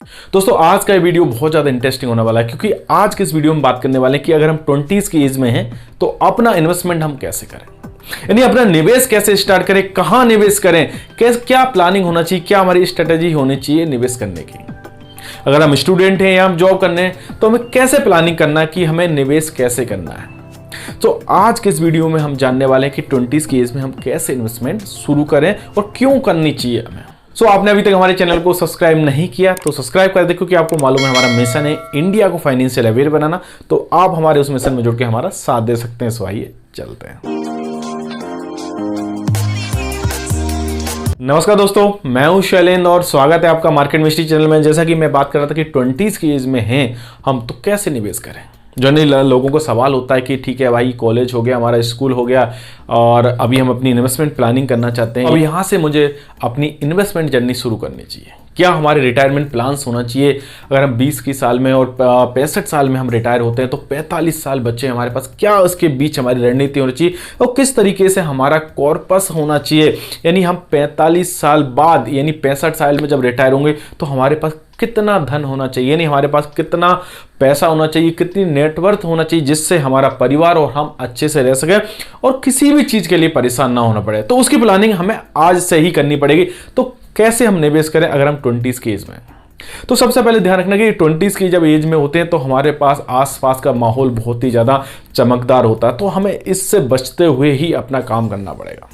दोस्तों आज का ये वीडियो बहुत ज़्यादा इंटरेस्टिंग होने वाला है क्योंकि आज के इस वीडियो में बात करने वाले हैं कि अगर हम 20s की एज में हैं तो अपना इन्वेस्टमेंट हम कैसे करें, यानी अपना निवेश कैसे स्टार्ट करें, कहां निवेश करें, क्या प्लानिंग होना चाहिए, क्या हमारी स्ट्रेटेजी होनी चाहिए निवेश करने की। अगर हम स्टूडेंट हैं या हम जॉब करने हैं तो हमें कैसे प्लानिंग करना है कि हमें निवेश कैसे करना है। तो आज के इस वीडियो में हम जानने वाले हैं कि 20s की एज में हम कैसे इन्वेस्टमेंट शुरू करें और क्यों करनी चाहिए हमें। आपने अभी तक हमारे चैनल को सब्सक्राइब नहीं किया तो सब्सक्राइब कर दे, क्योंकि आपको मालूम है हमारा मिशन है इंडिया को फाइनेंशियल अवेयर बनाना। तो आप हमारे उस मिशन में जुड़ के हमारा साथ दे सकते हैं। सो आइए चलते हैं। नमस्कार दोस्तों, मैं हूं शैलेंद्र और स्वागत है आपका मार्केट मिस्ट्री चैनल में। जैसा कि मैं बात कर रहा था कि 20s की एज में हैं हम तो कैसे निवेश करें। जनरली लोगों को सवाल होता है कि ठीक है भाई, कॉलेज हो गया, हमारा स्कूल हो गया और अभी हम अपनी इन्वेस्टमेट प्लानिंग करना चाहते हैं। अब यहाँ से मुझे अपनी इन्वेस्टमेंट जर्नी शुरू करनी चाहिए। क्या हमारे रिटायरमेंट प्लान्स होना चाहिए। अगर हम 20 की साल में और 65 साल में हम रिटायर होते हैं तो 45 साल बच्चे हमारे पास, क्या उसके बीच हमारी रणनीति होनी चाहिए और किस तरीके से हमारा कॉर्पस होना चाहिए। यानी हम 45 साल बाद यानी 65 साल में जब रिटायर होंगे तो हमारे पास कितना धन होना चाहिए, यानी हमारे पास कितना पैसा होना चाहिए, कितनी नेटवर्थ होना चाहिए जिससे हमारा परिवार और हम अच्छे से रह सकें और किसी भी चीज़ के लिए परेशान ना होना पड़े। तो उसकी प्लानिंग हमें आज से ही करनी पड़ेगी। तो कैसे हम निवेश करें अगर हम 20s की एज में। तो सबसे पहले ध्यान रखना कि 20s की जब एज में होते हैं तो हमारे पास आसपास का माहौल बहुत ही ज़्यादा चमकदार होता है। तो हमें इससे बचते हुए ही अपना काम करना पड़ेगा,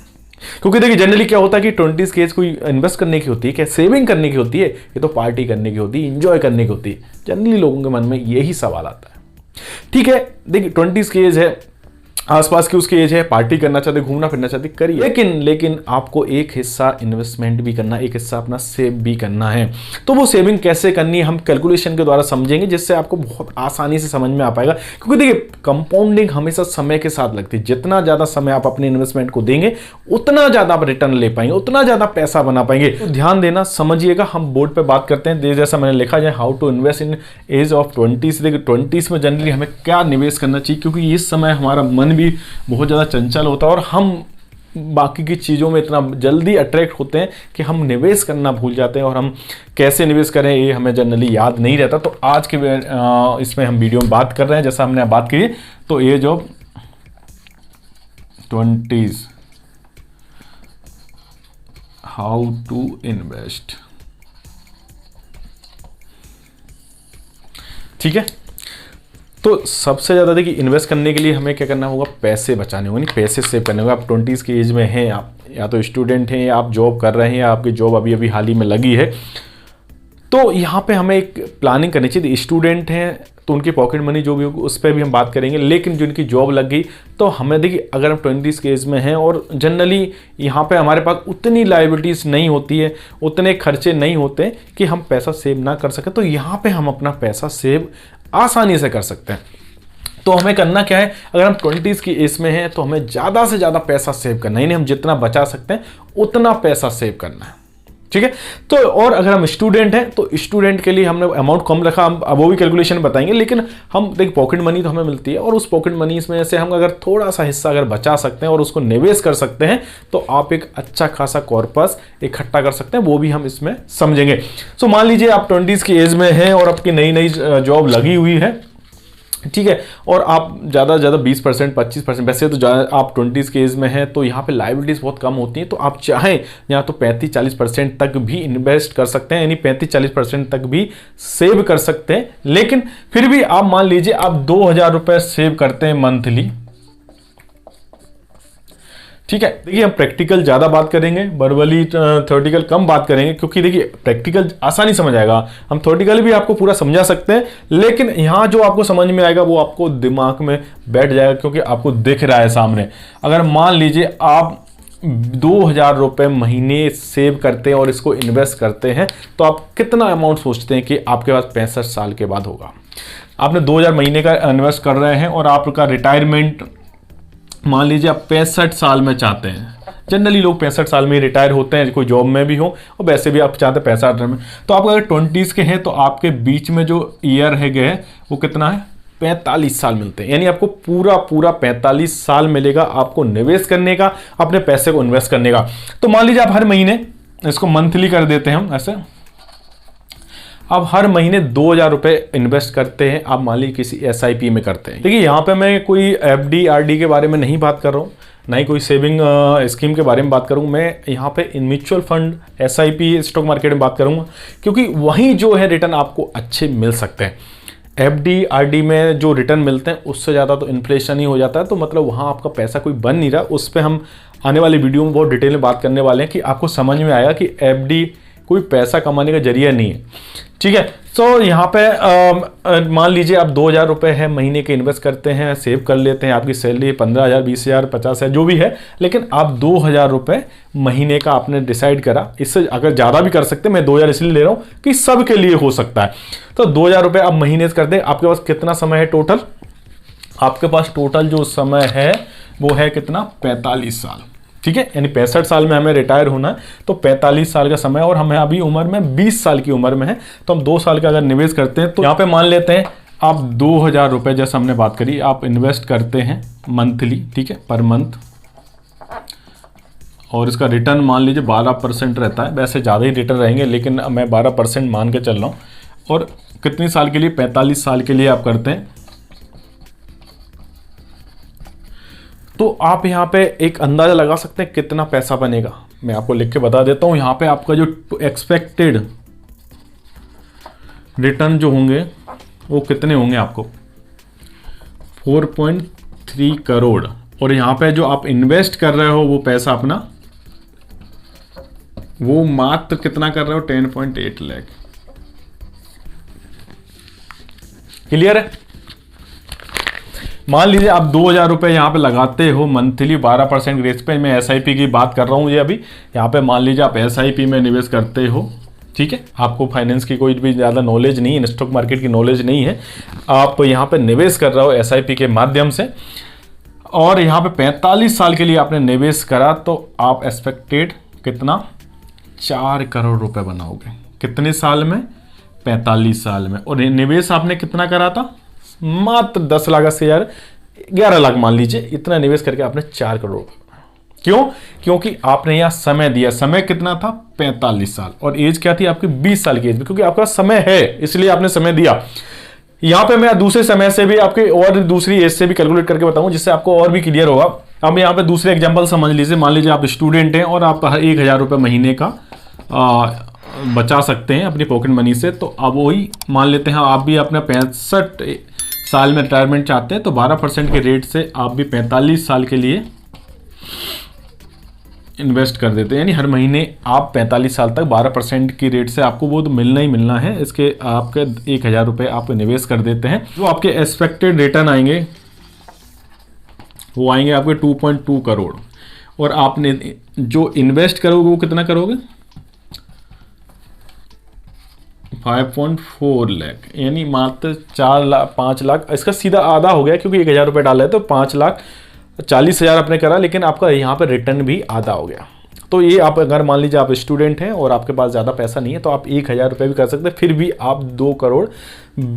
क्योंकि देखिए जनरली क्या होता है कि 20s की एज कोई इन्वेस्ट करने की होती है, क्या सेविंग करने की होती है, ये तो पार्टी करने की होती है, एंजॉय करने की होती है। जनरली लोगों के मन में यही सवाल आता है। ठीक है, देखिए 20s की एज है, आसपास की उसकी एज है, पार्टी करना चाहते, घूमना फिरना चाहते, करिए, लेकिन आपको एक हिस्सा इन्वेस्टमेंट भी करना, एक हिस्सा अपना सेव भी करना है। तो वो सेविंग कैसे करनी है हम कैलकुलेशन के द्वारा समझेंगे, जिससे आपको बहुत आसानी से समझ में आ पाएगा। क्योंकि देखिए कंपाउंडिंग हमेशा समय के साथ लगती है। जितना ज़्यादा समय आप अपने इन्वेस्टमेंट को देंगे उतना ज़्यादा आप रिटर्न ले पाएंगे, उतना ज़्यादा पैसा बना पाएंगे। तो ध्यान देना, समझिएगा। हम बोर्ड पर बात करते हैं जैसा मैंने लिखा जाए, how to invest in age of 20s। देखिए 20s में जनरली हमें क्या निवेश करना चाहिए, क्योंकि इस समय हमारा मन भी बहुत ज़्यादा चंचल होता है और हम बाकी की चीज़ों में इतना जल्दी अट्रैक्ट होते हैं कि हम निवेश करना भूल जाते हैं और हम कैसे निवेश करें ये हमें जनरली याद नहीं रहता। तो आज के इसमें हम वीडियो में बात कर रहे हैं, जैसा हमने बात की तो age of 20s, how to invest. ठीक है, तो सबसे ज़्यादा देखिए इन्वेस्ट करने के लिए हमें क्या करना होगा, पैसे बचाने होंगे, नहीं पैसे सेव करने होंगे। आप 20s की एज में हैं, आप या तो स्टूडेंट हैं या आप जॉब कर रहे हैं या आपकी जॉब अभी अभी हाल ही में लगी है, तो यहाँ पे हमें एक प्लानिंग करनी चाहिए। स्टूडेंट हैं तो उनकी पॉकेट मनी जो भी होगी उस पर भी हम बात करेंगे, लेकिन जिनकी जॉब लग गई तो हमें देखिए अगर हम 20s के एज में हैं और जनरली यहाँ पे हमारे पास उतनी लायबिलिटीज़ नहीं होती है, उतने खर्चे नहीं होते कि हम पैसा सेव ना कर सकें, तो यहाँ पे हम अपना पैसा सेव आसानी से कर सकते हैं। तो हमें करना क्या है, अगर हम 20s की एज में हैं तो हमें ज़्यादा से ज़्यादा पैसा सेव करना है, यानी हम जितना बचा सकते हैं उतना पैसा सेव करना है। ठीक है, तो और अगर हम स्टूडेंट हैं तो स्टूडेंट के लिए हमने अमाउंट कम रखा, हम वो भी कैलकुलेशन बताएंगे, लेकिन हम देखिए पॉकेट मनी तो हमें मिलती है और उस पॉकेट मनी में से हम अगर थोड़ा सा हिस्सा अगर बचा सकते हैं और उसको निवेश कर सकते हैं तो आप एक अच्छा खासा कॉर्पस इकट्ठा कर सकते हैं, वो भी हम इसमें समझेंगे। सो मान लीजिए आप 20s की एज में हैं और आपकी नई नई जॉब लगी हुई है, ठीक है, और आप ज़्यादा से ज़्यादा 20% 25%, वैसे तो आप 20s के एज में हैं तो यहाँ पे लायबिलिटीज़ बहुत कम होती हैं, तो आप चाहें यहाँ तो 35-40% तक भी इन्वेस्ट कर सकते हैं, यानी 35-40% तक भी सेव कर सकते हैं। लेकिन फिर भी आप मान लीजिए आप 2000 रुपये सेव करते हैं मंथली। ठीक है, देखिए हम प्रैक्टिकल ज़्यादा बात करेंगे, वर्बली थ्योरेटिकल कम बात करेंगे, क्योंकि देखिए प्रैक्टिकल आसानी समझ आएगा, हम थ्योरेटिकल भी आपको पूरा समझा सकते हैं, लेकिन यहाँ जो आपको समझ में आएगा वो आपको दिमाग में बैठ जाएगा क्योंकि आपको दिख रहा है सामने। अगर मान लीजिए आप 2000 रुपये महीने सेव करते हैं और इसको इन्वेस्ट करते हैं तो आप कितना अमाउंट सोचते हैं कि आपके पास 65 साल के बाद होगा। आपने 2000 महीने का इन्वेस्ट कर रहे हैं और आपका रिटायरमेंट मान लीजिए आप 65 साल में चाहते हैं। जनरली लोग 65 साल में रिटायर होते हैं, कोई जॉब में भी हो और वैसे भी आप चाहते हैं 65 में। तो आप अगर 20s के हैं तो आपके बीच में जो ईयर है गए वो कितना है, 45 साल मिलते हैं, यानी आपको पूरा 45 साल मिलेगा आपको निवेश करने का, अपने पैसे को इन्वेस्ट करने का। तो मान लीजिए आप हर महीने इसको मंथली कर देते हैं हम ऐसे, आप हर महीने 2,000 रुपये इन्वेस्ट करते हैं, आप मान लीजिए किसी SIP में करते हैं। देखिए यहाँ पे मैं कोई FD RD के बारे में नहीं बात कर रहा हूँ, ना ही कोई सेविंग स्कीम के बारे में बात करूँ। मैं यहाँ पे in mutual fund, SIP, stock market में बात करूँगा, क्योंकि वहीं जो है रिटर्न आपको अच्छे मिल सकते हैं। FD RD में जो रिटर्न मिलते हैं उससे ज़्यादा तो इन्फ्लेशन ही हो जाता है, तो मतलब वहाँ आपका पैसा कोई बन नहीं रहा। उस पर हम आने वाली वीडियो में बहुत डिटेल में बात करने वाले हैं कि आपको समझ में आएगा कि FD कोई पैसा कमाने का जरिया नहीं है, ठीक है। तो यहाँ पे मान लीजिए आप 2,000 रुपये है महीने के इन्वेस्ट करते हैं, सेव कर लेते हैं, आपकी सैलरी 15,000, 20,000, 50,000 जो भी है, लेकिन आप 2,000 रुपये महीने का आपने डिसाइड करा। इससे अगर ज़्यादा भी कर सकते हैं, मैं 2,000 इसलिए ले रहा हूँ कि सबके लिए हो सकता है। तो 2,000 रुपये आप महीने से कर दें। आपके पास कितना समय है टोटल? आपके पास टोटल जो समय है वो है कितना? 45 साल, ठीक है। यानी 65 साल में हमें रिटायर होना है, तो 45 साल का समय, और हमें अभी उम्र में 20 साल की उम्र में है, तो हम 2 साल का अगर निवेश करते हैं तो यहाँ पे मान लेते हैं आप 2,000 रुपये, जैसे हमने बात करी, आप इन्वेस्ट करते हैं मंथली, ठीक है, पर मंथ, और इसका रिटर्न मान लीजिए 12% रहता है। वैसे ज़्यादा ही रिटर्न रहेंगे, लेकिन मैं 12% मान के चल रहा हूँ। और कितने साल के लिए? 45 साल के लिए आप करते हैं। तो आप यहाँ पे एक अंदाज़ा लगा सकते हैं कितना पैसा बनेगा। मैं आपको लिख के बता देता हूँ। यहाँ पे आपका जो एक्सपेक्टेड रिटर्न जो होंगे वो कितने होंगे आपको? 4.3 करोड़। और यहाँ पे जो आप इन्वेस्ट कर रहे हो वो पैसा अपना, वो मात्र कितना कर रहे हो? 10.8 लाख। क्लियर है? मान लीजिए आप 2,000 रुपये यहाँ पे लगाते हो मंथली 12% रेट पे। मैं SIP की बात कर रहा हूँ ये अभी। यहाँ पे मान लीजिए आप SIP में निवेश करते हो, ठीक है। आपको फाइनेंस की कोई भी ज़्यादा नॉलेज नहीं है, स्टॉक मार्केट की नॉलेज नहीं है, आप यहाँ पे निवेश कर रहे हो SIP के माध्यम से, और यहाँ पे 45 साल के लिए आपने निवेश करा, तो आप एक्सपेक्टेड कितना? 4 करोड़ रुपए बनाओगे। कितने साल में? 45 साल में। और निवेश आपने कितना करा था? मात्र 10 लाख 80,000, 11 लाख मान लीजिए, इतना निवेश करके आपने 4 करोड़। क्यों? क्योंकि आपने यहाँ समय दिया। समय कितना था? 45 साल। और एज क्या थी आपकी? 20 साल की एज में, क्योंकि आपका समय है इसलिए आपने समय दिया। यहाँ पे मैं दूसरे समय से भी आपके और दूसरी एज से भी कैलकुलेट करके बताऊँ, जिससे आपको और भी क्लियर होगा। अब यहाँ पे दूसरे एग्जाम्पल समझ लीजिए। मान लीजिए आप स्टूडेंट हैं और आप 1,000 रुपये महीने का बचा सकते हैं अपनी पॉकेट मनी से। तो अब वही मान लेते हैं, आप भी अपना 65 साल में रिटायरमेंट चाहते हैं, तो 12% के रेट से आप भी 45 साल के लिए इन्वेस्ट कर देते हैं। यानी हर महीने आप 45 साल तक 12% की रेट से आपको वो तो मिलना ही मिलना है। इसके आपके 1,000 रुपये आप निवेश कर देते हैं, जो आपके एक्सपेक्टेड रिटर्न आएंगे वो आएंगे आपके 2.2 करोड़। और आपने जो इन्वेस्ट करोगे वो कितना करोगे? 5.4 लाख, यानी मात्र 5 लाख। इसका सीधा आधा हो गया, क्योंकि 1,000 रुपये डाला है तो 5,40,000 आपने करा, लेकिन आपका यहाँ पे रिटर्न भी आधा हो गया। तो ये आप अगर मान लीजिए आप स्टूडेंट हैं और आपके पास ज़्यादा पैसा नहीं है, तो आप 1,000 रुपये भी कर सकते हैं, फिर भी आप 2 करोड़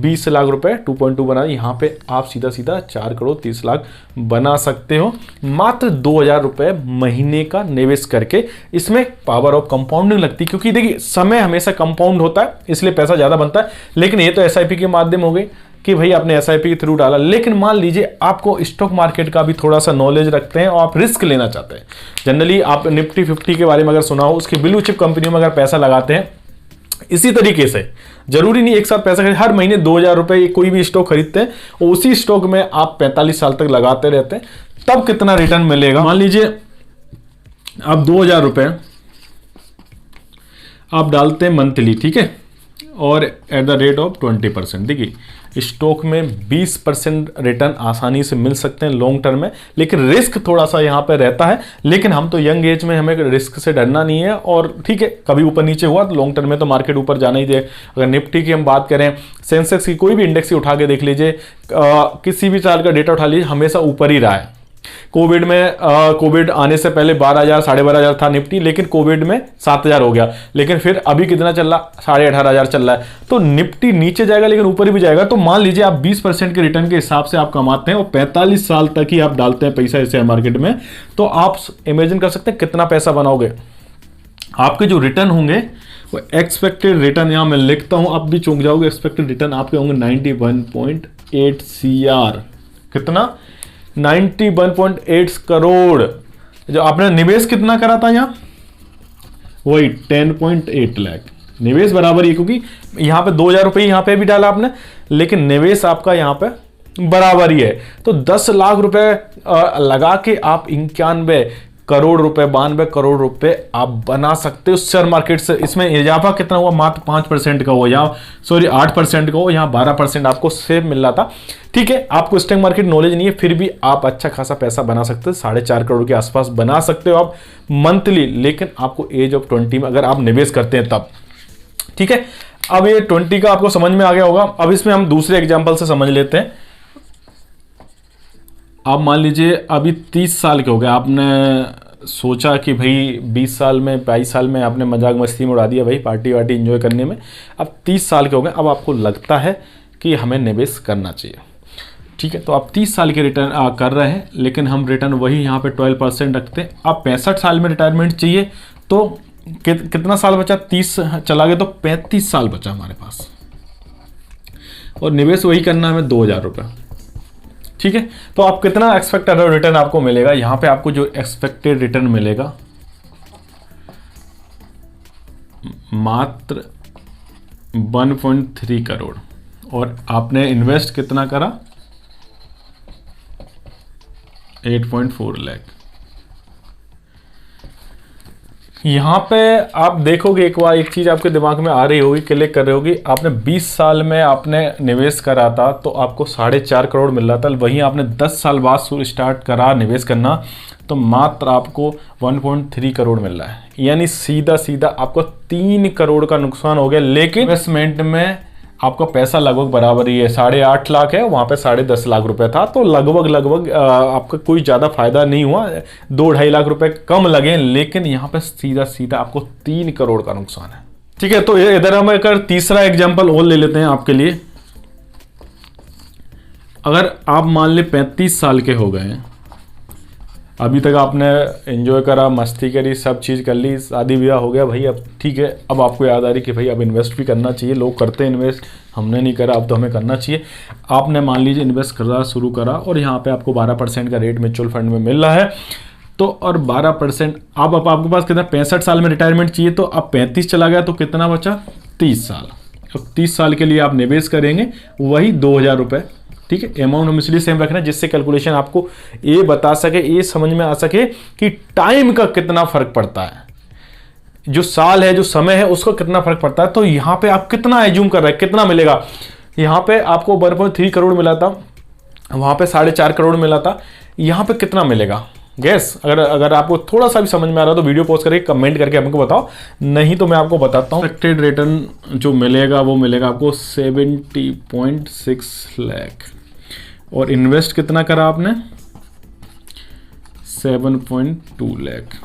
20 लाख रुपए 2.2 बना। यहाँ पे आप सीधा सीधा 4 करोड़ 30 लाख बना सकते हो, मात्र 2,000 रुपये महीने का निवेश करके। इसमें पावर ऑफ कंपाउंडिंग लगती है, क्योंकि देखिए समय हमेशा कंपाउंड होता है, इसलिए पैसा ज़्यादा बनता है। लेकिन ये तो SIP के माध्यम हो गई कि भाई आपने SIP के थ्रू डाला। लेकिन मान लीजिए आपको स्टॉक मार्केट का भी थोड़ा सा नॉलेज रखते हैं और आप रिस्क लेना चाहते हैं। जनरली आप निफ्टी 50 के बारे में अगर सुना हो, उसकी ब्लू चिप कंपनियों में अगर पैसा लगाते हैं, इसी तरीके से जरूरी नहीं एक साथ पैसा खरीद, हर महीने 2,000 रुपये कोई भी स्टॉक खरीदते हैं और उसी स्टॉक में आप 45 साल तक लगाते रहते हैं, तब कितना रिटर्न मिलेगा? मान लीजिए आप 2,000 रुपये आप डालते हैं मंथली, ठीक है, और एट द रेट ऑफ 20%। देखिए स्टॉक में 20% रिटर्न आसानी से मिल सकते हैं लॉन्ग टर्म में, लेकिन रिस्क थोड़ा सा यहाँ पे रहता है। लेकिन हम तो यंग एज में, हमें रिस्क से डरना नहीं है, और ठीक है कभी ऊपर नीचे हुआ तो लॉन्ग टर्म में तो मार्केट ऊपर जाना ही दे। अगर निफ्टी की हम बात करें, सेंसेक्स की कोई भी इंडेक्स ही उठा के देख लीजिए, किसी भी साल का डेटा उठा लीजिए, हमेशा ऊपर ही रहा है। कोविड में कोविड आने से पहले 12,000 12,500 था निफ्टी, लेकिन कोविड में 7,000 हो गया। लेकिन फिर अभी कितना चल रहा? 18,500 चल रहा है। तो निफ्टी नीचे जाएगा लेकिन ऊपर भी जाएगा। तो मान लीजिए आप 20% के रिटर्न के हिसाब से आप कमाते हैं और 45 साल तक ही आप डालते हैं पैसा शेयर मार्केट में, तो आप इमेजिन कर सकते हैं कितना पैसा बनाओगे। आपके जो रिटर्न होंगे वो एक्सपेक्टेड रिटर्न यहाँ मैं लिखता हूँ, आप भी चौंक जाओगे। एक्सपेक्टेड रिटर्न आपके होंगे 91.8 CR। कितना? 91.8 करोड़। जो आपने निवेश कितना करा था यहाँ? वही 10.8 लाख। निवेश बराबर ही, क्योंकि यहाँ पे 2000 रुपये यहाँ पे भी डाला आपने, लेकिन निवेश आपका यहाँ पे बराबर ही है। तो 10 लाख रुपए लगा के आप 91 करोड़ रुपए, 92 करोड़ रुपए आप बना सकते हो शेयर मार्केट से। इसमें इजाफा कितना हुआ? मात्र 5% का हुआ, या सॉरी 8% का हुआ, यहाँ 12% आपको सेव मिल रहा था। ठीक है, आपको स्टॉक मार्केट नॉलेज नहीं है, फिर भी आप अच्छा खासा पैसा बना सकते हो। 4.5 करोड़ के आसपास बना सकते हो आप मंथली, लेकिन आपको एज ऑफ 20 में अगर आप निवेश करते हैं तब। ठीक है, अब ये 20 का आपको समझ में आ गया होगा। अब इसमें हम दूसरे एग्जाम्पल से समझ लेते हैं। आप मान लीजिए अभी 30 साल के हो गए, आपने सोचा कि भाई 20 साल में 22 साल में आपने मजाक मस्ती में उड़ा दिया भाई, पार्टी वार्टी एंजॉय करने में। अब 30 साल के हो गए, अब आपको लगता है कि हमें निवेश करना चाहिए। ठीक है, तो आप 30 साल के रिटर्न कर रहे हैं, लेकिन हम रिटर्न वही यहाँ पे 12% रखते हैं। आप 65 साल में रिटायरमेंट चाहिए, तो कितना साल बचा? 30 चला गया तो 35 साल बचा हमारे पास, और निवेश वही करना है हमें 2000 रुपये। ठीक है, तो आप कितना एक्सपेक्टेड रिटर्न आपको मिलेगा? यहां पे आपको जो एक्सपेक्टेड रिटर्न मिलेगा मात्र 1.3 करोड़, और आपने इन्वेस्ट कितना करा? 8.4 लाख। यहाँ पे आप देखोगे एक बार, एक चीज़ आपके दिमाग में आ रही होगी, क्लिक कर रही होगी। आपने 20 साल में आपने निवेश करा था तो आपको 4.5 करोड़ मिल रहा था, वहीं आपने 10 साल बाद शुरू स्टार्ट करा निवेश करना तो मात्र आपको 1.3 करोड़ मिल रहा है। यानी सीधा सीधा आपको 3 करोड़ का नुकसान हो गया। लेकिन इन्वेस्टमेंट में आपका पैसा लगभग बराबर ही है, 8.5 लाख है, वहाँ पे 10.5 लाख रुपए था, तो लगभग आपका कोई ज़्यादा फायदा नहीं हुआ। 2-2.5 लाख रुपए कम लगे, लेकिन यहाँ पे सीधा सीधा आपको 3 करोड़ का नुकसान है। ठीक है, तो इधर हम एक तीसरा एग्जाम्पल और ले लेते हैं आपके लिए। अगर आप मान ले 35 साल के हो गए, अभी तक आपने एंजॉय करा, मस्ती करी, सब चीज़ कर ली, शादी ब्याह हो गया भाई, अब ठीक है, अब आपको याद आ रही कि भाई अब इन्वेस्ट भी करना चाहिए। लोग करते हैं इन्वेस्ट, हमने नहीं करा, अब तो हमें करना चाहिए। आपने मान लीजिए इन्वेस्ट करना शुरू करा, और यहाँ पे आपको 12% का रेट म्यूचुअल फंड में मिल रहा है। तो और 12% अब आपके पास कितना? 65 साल में रिटायरमेंट चाहिए, तो अब 35 चला गया तो कितना बचा? 30 साल। अब 30 साल के लिए आप निवेश करेंगे वही 2000 रुपये। ठीक है, अमाउंट हम इसलिए सेम रख रहे हैं जिससे कैलकुलेशन आपको ये बता सके, ये समझ में आ सके कि टाइम का कितना फर्क पड़ता है, जो साल है, जो समय है, उसका कितना फर्क पड़ता है। तो यहाँ पे आप कितना एज्यूम कर रहे हैं, कितना मिलेगा? यहाँ पे आपको 1.3 करोड़ मिला था, वहां पे 4.5 करोड़ मिला था, यहाँ पे कितना मिलेगा? गैस, अगर आपको थोड़ा सा भी समझ में आ रहा है तो वीडियो पॉज करके कमेंट करके हमको बताओ, नहीं तो मैं आपको बताता हूँ। एक्सपेक्टेड रिटर्न जो मिलेगा वो मिलेगा आपको 70.6 लाख, और इन्वेस्ट कितना करा आपने? 7.2 लाख।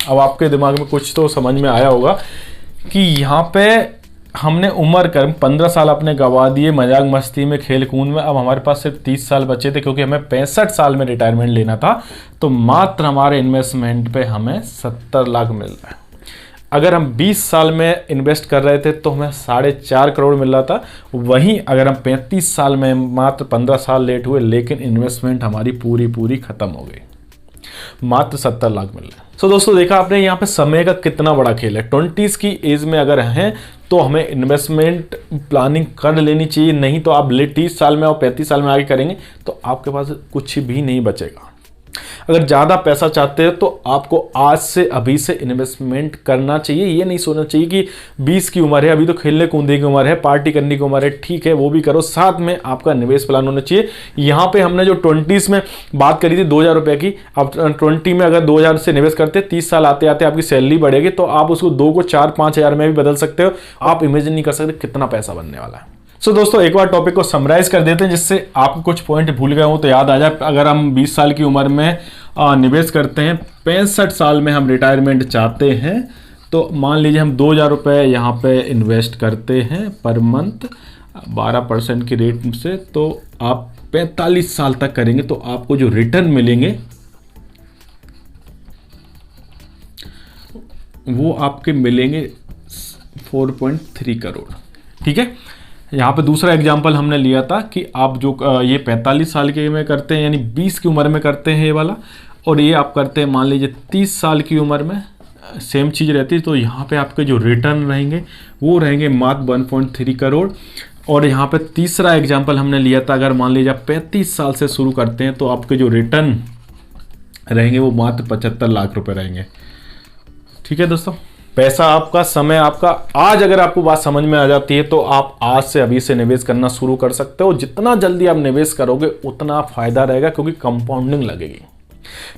अब आपके दिमाग में कुछ तो समझ में आया होगा कि यहाँ पे हमने उम्र कर 15 साल अपने गवा दिए मजाक मस्ती में, खेल कूद में। अब हमारे पास सिर्फ 30 साल बचे थे, क्योंकि हमें 65 साल में रिटायरमेंट लेना था। तो मात्र हमारे इन्वेस्टमेंट पे हमें 70 लाख मिल रहा है। अगर हम 20 साल में इन्वेस्ट कर रहे थे तो हमें 4.5 करोड़ मिल रहा था। वहीं अगर हम 35 साल में, मात्र 15 साल लेट हुए, लेकिन इन्वेस्टमेंट हमारी पूरी खत्म हो गई, मात्र 70 लाख मिल रहे हैं। सो दोस्तों, देखा आपने यहाँ पे समय का कितना बड़ा खेल है। 20s की एज में अगर हैं तो हमें इन्वेस्टमेंट प्लानिंग कर लेनी चाहिए, नहीं तो आप 30 साल में और 35 साल में आगे करेंगे तो आपके पास कुछ भी नहीं बचेगा। अगर ज़्यादा पैसा चाहते हो तो आपको आज से, अभी से इन्वेस्टमेंट करना चाहिए। ये नहीं सोचना चाहिए कि 20 की उम्र है, अभी तो खेलने कूदने की उम्र है, पार्टी करने की उम्र है। ठीक है, वो भी करो, साथ में आपका निवेश प्लान होना चाहिए। यहाँ पे हमने जो 20s में बात करी थी 2000 रुपये की, अब 20 में अगर 2000 से निवेश करते, 30 साल आते आते आपकी सैलरी बढ़ेगी, तो आप उसको 2 को 4-5 हज़ार में भी बदल सकते हो। आप इमेजिन नहीं कर सकते कितना पैसा बनने वाला है। सो दोस्तों, एक बार टॉपिक को समराइज कर देते हैं, जिससे आपको कुछ पॉइंट भूल गए हो तो याद आ जाए। अगर हम 20 साल की उम्र में निवेश करते हैं, 65 साल में हम रिटायरमेंट चाहते हैं, तो मान लीजिए हम 2000 रुपये यहाँ पे इन्वेस्ट करते हैं पर मंथ 12% की रेट से, तो आप 45 साल तक करेंगे तो आपको जो रिटर्न मिलेंगे वो आपके मिलेंगे 4.3 करोड़। ठीक है, यहाँ पे दूसरा एग्जाम्पल हमने लिया था कि आप जो ये 45 साल के में करते हैं, यानी 20 की उम्र में करते हैं ये वाला, और ये आप करते हैं मान लीजिए 30 साल की उम्र में, सेम चीज़ रहती है। तो यहाँ पे आपके जो रिटर्न रहेंगे वो रहेंगे मात्र 1.3 करोड़। और यहाँ पे तीसरा एग्जाम्पल हमने लिया था, अगर मान लीजिए आप 35 साल से शुरू करते हैं तो आपके जो रिटर्न रहेंगे वो मात्र 75 लाख रुपए रहेंगे। ठीक है दोस्तों, पैसा आपका, समय आपका। आज अगर आपको बात समझ में आ जाती है तो आप आज से अभी से निवेश करना शुरू कर सकते हो। जितना जल्दी आप निवेश करोगे उतना फायदा रहेगा, क्योंकि कंपाउंडिंग लगेगी।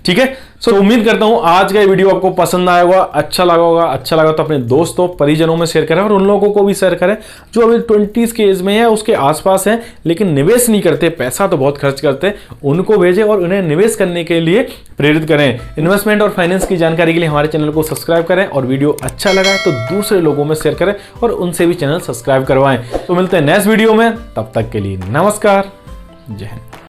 ठीक है, सो उम्मीद करता हूं आज का वीडियो आपको पसंद आया होगा, अच्छा लगा होगा। अच्छा लगा तो अपने दोस्तों परिजनों में शेयर करें, और उन लोगों को भी शेयर करें जो अभी 20s के एज में है, उसके आसपास है, लेकिन निवेश नहीं करते, पैसा तो बहुत खर्च करते, उनको भेजें और उन्हें निवेश करने के लिए प्रेरित करें। इन्वेस्टमेंट और फाइनेंस की जानकारी के लिए हमारे चैनल को सब्सक्राइब करें, और वीडियो अच्छा लगा तो दूसरे लोगों में शेयर करें और उनसे भी चैनल सब्सक्राइब करवाएं। तो मिलते हैं नेक्स्ट वीडियो में, तब तक के लिए नमस्कार, जय हिंद।